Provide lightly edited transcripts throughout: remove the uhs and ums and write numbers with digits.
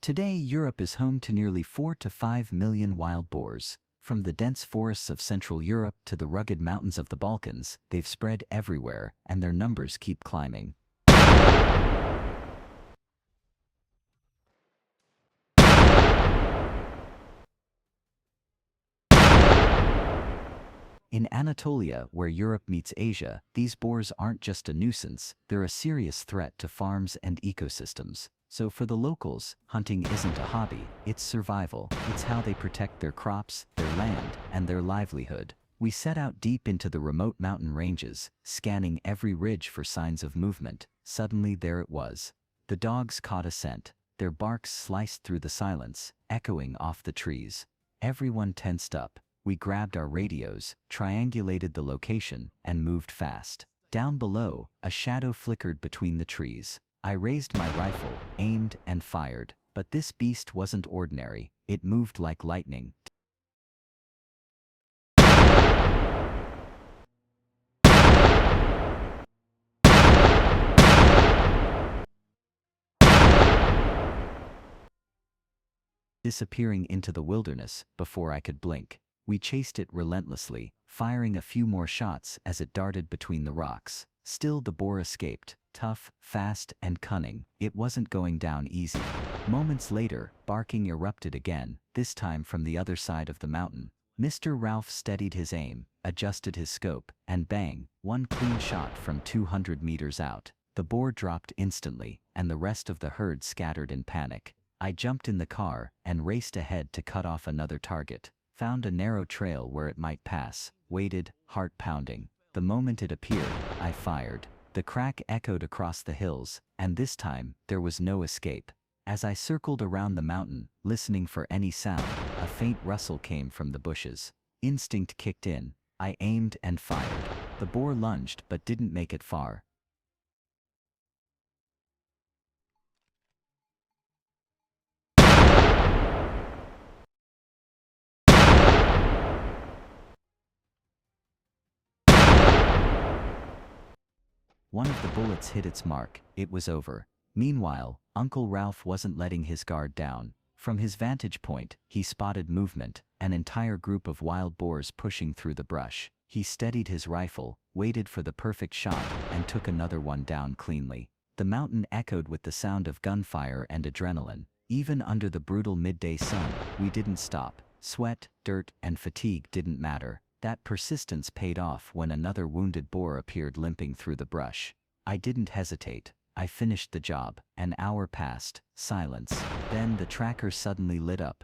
Today, Europe is home to nearly 4 to 5 million wild boars. From the dense forests of Central Europe to the rugged mountains of the Balkans, they've spread everywhere, and their numbers keep climbing. In Anatolia, where Europe meets Asia, these boars aren't just a nuisance, they're a serious threat to farms and ecosystems. So for the locals, hunting isn't a hobby, it's survival. It's how they protect their crops, their land, and their livelihood. We set out deep into the remote mountain ranges, scanning every ridge for signs of movement. Suddenly there it was. The dogs caught a scent. Their barks sliced through the silence, echoing off the trees. Everyone tensed up. We grabbed our radios, triangulated the location, and moved fast. Down below, a shadow flickered between the trees. I raised my rifle, aimed, and fired. But this beast wasn't ordinary. It moved like lightning. Disappearing into the wilderness before I could blink. We chased it relentlessly, firing a few more shots as it darted between the rocks. Still the boar escaped, tough, fast, and cunning. It wasn't going down easy. Moments later, barking erupted again, this time from the other side of the mountain. Mr. Ralph steadied his aim, adjusted his scope, and bang, one clean shot from 200 meters out. The boar dropped instantly, and the rest of the herd scattered in panic. I jumped in the car and raced ahead to cut off another target. Found a narrow trail where it might pass, waited, heart pounding. The moment it appeared, I fired. The crack echoed across the hills, and this time, there was no escape. As I circled around the mountain, listening for any sound, a faint rustle came from the bushes. Instinct kicked in. I aimed and fired. The boar lunged but didn't make it far. One of the bullets hit its mark. It was over. Meanwhile, Uncle Ralph wasn't letting his guard down. From his vantage point, he spotted movement, an entire group of wild boars pushing through the brush. He steadied his rifle, waited for the perfect shot, and took another one down cleanly. The mountain echoed with the sound of gunfire and adrenaline. Even under the brutal midday sun, we didn't stop. Sweat, dirt, and fatigue didn't matter. That persistence paid off when another wounded boar appeared limping through the brush. I didn't hesitate. I finished the job. An hour passed. Silence. Then the tracker suddenly lit up.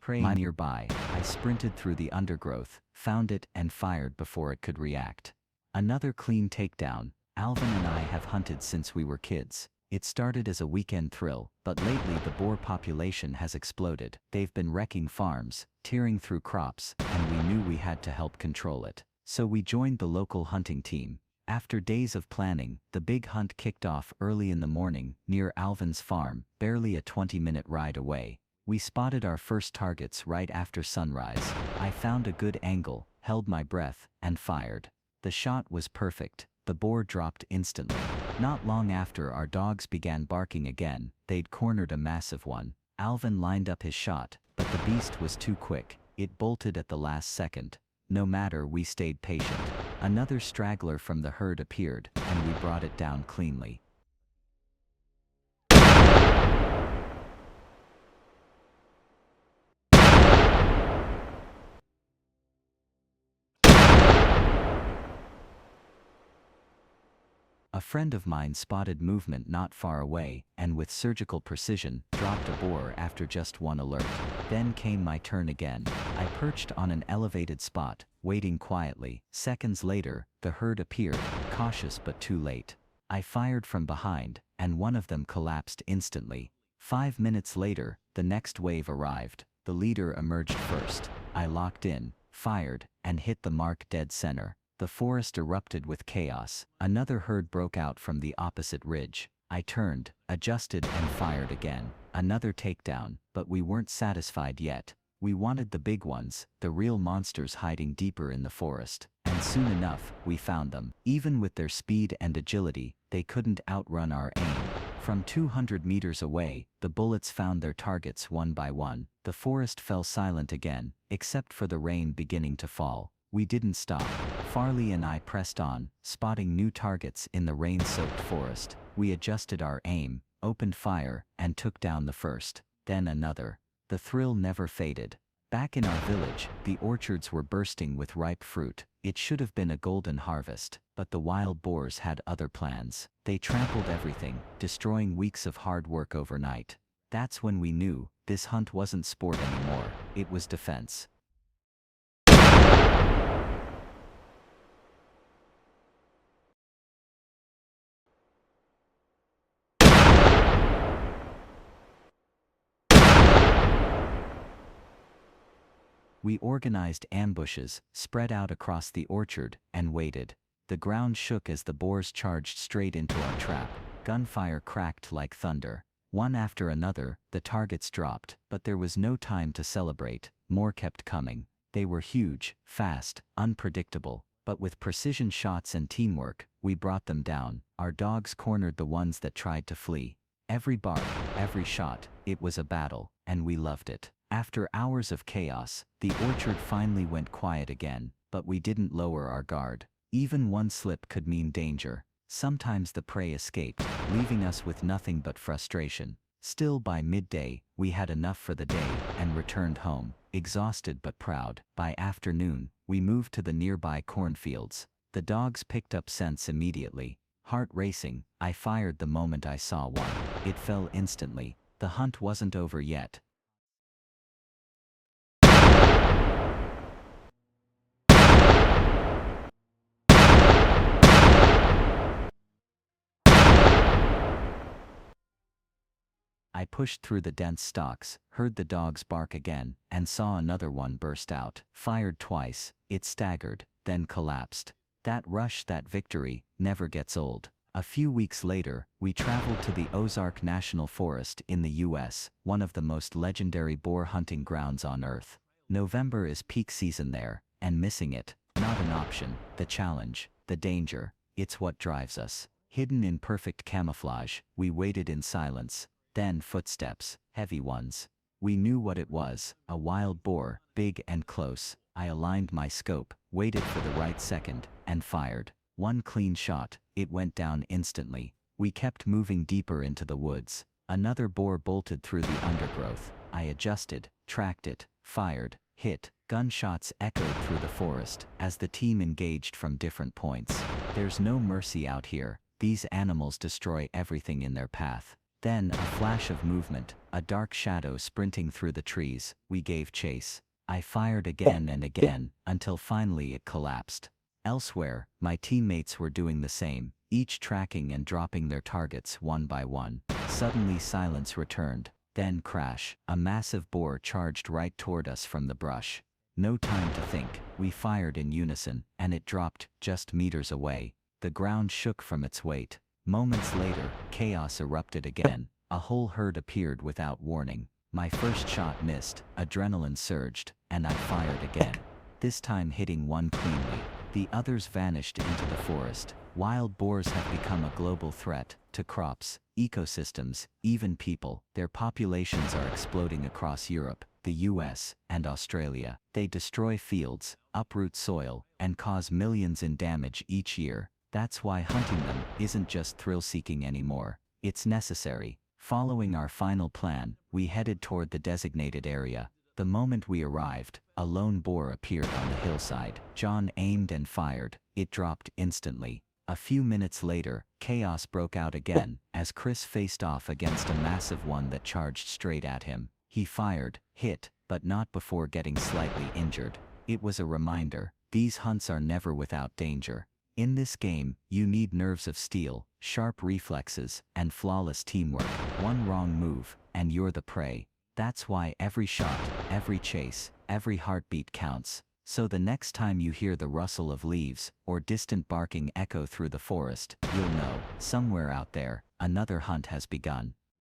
Prey nearby. I sprinted through the undergrowth, found it, and fired before it could react. Another clean takedown. Alvin and I have hunted since we were kids. It started as a weekend thrill, but lately the boar population has exploded. They've been wrecking farms, tearing through crops, and we knew we had to help control it. So we joined the local hunting team. After days of planning, the big hunt kicked off early in the morning, near Alvin's farm, barely a 20-minute ride away. We spotted our first targets right after sunrise. I found a good angle, held my breath, and fired. The shot was perfect. The boar dropped instantly. Not long after, our dogs began barking again. They'd cornered a massive one. Alvin lined up his shot, but the beast was too quick. It bolted at the last second. No matter, we stayed patient. Another straggler from the herd appeared, and we brought it down cleanly. A friend of mine spotted movement not far away, and with surgical precision, dropped a boar after just one alert. Then came my turn again. I perched on an elevated spot, waiting quietly. Seconds later, the herd appeared, cautious but too late. I fired from behind, and one of them collapsed instantly. 5 minutes later, the next wave arrived. The leader emerged first. I locked in, fired, and hit the mark dead center. The forest erupted with chaos. Another herd broke out from the opposite ridge. I turned, adjusted, and fired again. Another takedown, but we weren't satisfied yet. We wanted the big ones, the real monsters hiding deeper in the forest. And soon enough, we found them. Even with their speed and agility, they couldn't outrun our aim. From 200 meters away, the bullets found their targets one by one. The forest fell silent again, except for the rain beginning to fall. We didn't stop. Farley and I pressed on, spotting new targets in the rain-soaked forest. We adjusted our aim, opened fire, and took down the first. Then another. The thrill never faded. Back in our village, the orchards were bursting with ripe fruit. It should have been a golden harvest, but the wild boars had other plans. They trampled everything, destroying weeks of hard work overnight. That's when we knew, this hunt wasn't sport anymore, it was defense. We organized ambushes, spread out across the orchard, and waited. The ground shook as the boars charged straight into our trap. Gunfire cracked like thunder. One after another, the targets dropped, but there was no time to celebrate. More kept coming. They were huge, fast, unpredictable, but with precision shots and teamwork, we brought them down. Our dogs cornered the ones that tried to flee. Every bark, every shot, it was a battle, and we loved it. After hours of chaos, the orchard finally went quiet again, but we didn't lower our guard. Even one slip could mean danger. Sometimes the prey escaped, leaving us with nothing but frustration. Still, by midday, we had enough for the day and returned home, exhausted but proud. By afternoon, we moved to the nearby cornfields. The dogs picked up scents immediately. Heart racing, I fired the moment I saw one. It fell instantly. The hunt wasn't over yet. I pushed through the dense stalks, heard the dogs bark again, and saw another one burst out. Fired twice, it staggered, then collapsed. That rush, that victory, never gets old. A few weeks later, we traveled to the Ozark National Forest in the US, one of the most legendary boar hunting grounds on Earth. November is peak season there, and missing it, not an option. The challenge, the danger, it's what drives us. Hidden in perfect camouflage, we waited in silence. Then footsteps, heavy ones. We knew what it was, a wild boar, big and close. I aligned my scope, waited for the right second, and fired. One clean shot, it went down instantly. We kept moving deeper into the woods. Another boar bolted through the undergrowth. I adjusted, tracked it, fired, hit. Gunshots echoed through the forest as the team engaged from different points. There's no mercy out here. These animals destroy everything in their path. Then, a flash of movement, a dark shadow sprinting through the trees. We gave chase. I fired again and again, until finally it collapsed. Elsewhere, my teammates were doing the same, each tracking and dropping their targets one by one. Suddenly silence returned. Then crash, a massive boar charged right toward us from the brush. No time to think, we fired in unison, and it dropped, just meters away. The ground shook from its weight. Moments later, chaos erupted again. A whole herd appeared without warning. My first shot missed, adrenaline surged, and I fired again. This time hitting one cleanly. The others vanished into the forest. Wild boars have become a global threat to crops, ecosystems, even people. Their populations are exploding across Europe, the US, and Australia. They destroy fields, uproot soil, and cause millions in damage each year. That's why hunting them isn't just thrill-seeking anymore. It's necessary. Following our final plan, we headed toward the designated area. The moment we arrived, a lone boar appeared on the hillside. John aimed and fired. It dropped instantly. A few minutes later, chaos broke out again, as Chris faced off against a massive one that charged straight at him. He fired, hit, but not before getting slightly injured. It was a reminder, these hunts are never without danger. In this game, you need nerves of steel, sharp reflexes, and flawless teamwork. One wrong move, and you're the prey. That's why every shot, every chase, every heartbeat counts. So the next time you hear the rustle of leaves, or distant barking echo through the forest, you'll know, somewhere out there, another hunt has begun.